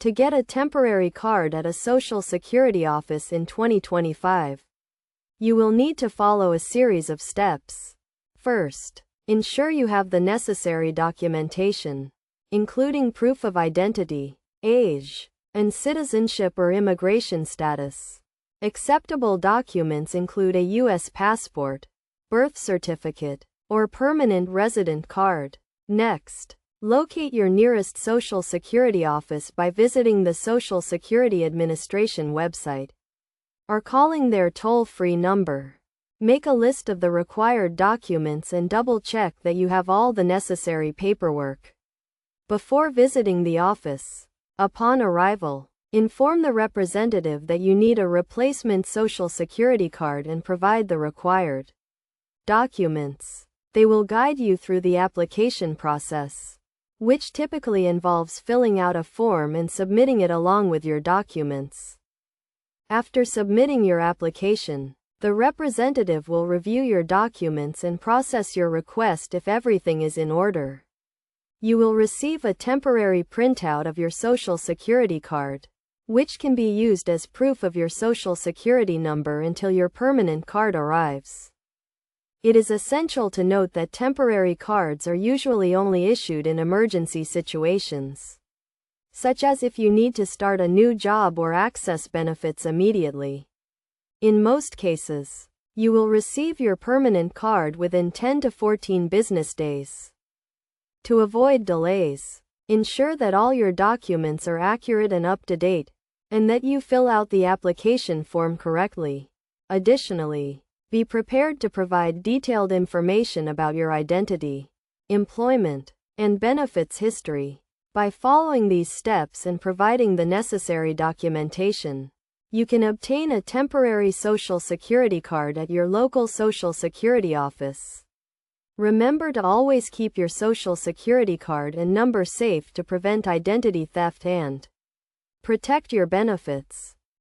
To get a temporary card at a Social Security office in 2025, you will need to follow a series of steps. First, ensure you have the necessary documentation, including proof of identity, age, and citizenship or immigration status. Acceptable documents include a U.S. passport, birth certificate, or permanent resident card. Next, locate your nearest Social Security office by visiting the Social Security Administration website or calling their toll-free number. Make a list of the required documents and double-check that you have all the necessary paperwork before visiting the office. Upon arrival, inform the representative that you need a replacement Social Security card and provide the required documents. They will guide you through the application process, which typically involves filling out a form and submitting it along with your documents. After submitting your application, the representative will review your documents and process your request if everything is in order. You will receive a temporary printout of your Social Security card, which can be used as proof of your Social Security number until your permanent card arrives. It is essential to note that temporary cards are usually only issued in emergency situations, such as if you need to start a new job or access benefits immediately. In most cases, you will receive your permanent card within 10 to 14 business days. To avoid delays, ensure that all your documents are accurate and up to date, and that you fill out the application form correctly. Additionally, be prepared to provide detailed information about your identity, employment, and benefits history. By following these steps and providing the necessary documentation, you can obtain a temporary Social Security card at your local Social Security office. Remember to always keep your Social Security card and number safe to prevent identity theft and protect your benefits.